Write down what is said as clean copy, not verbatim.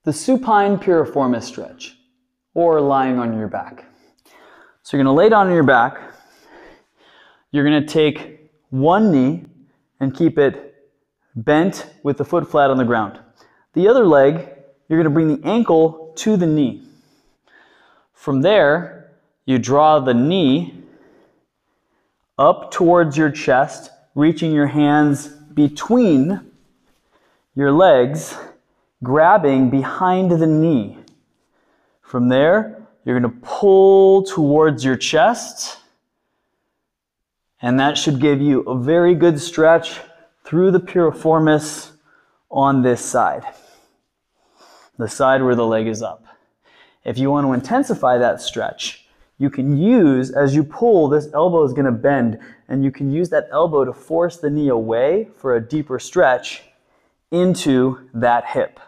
the supine piriformis stretch, or lying on your back. So you're going to lay down on your back. You're going to take one knee and keep it bent with the foot flat on the ground. The other leg, you're going to bring the ankle to the knee. From there, you draw the knee up towards your chest, reaching your hands between your legs, grabbing behind the knee. From there, you're going to pull towards your chest, and that should give you a very good stretch through the piriformis on this side, the side where the leg is up. If you want to intensify that stretch, you can use, as you pull, this elbow is going to bend, and you can use that elbow to force the knee away for a deeper stretch into that hip.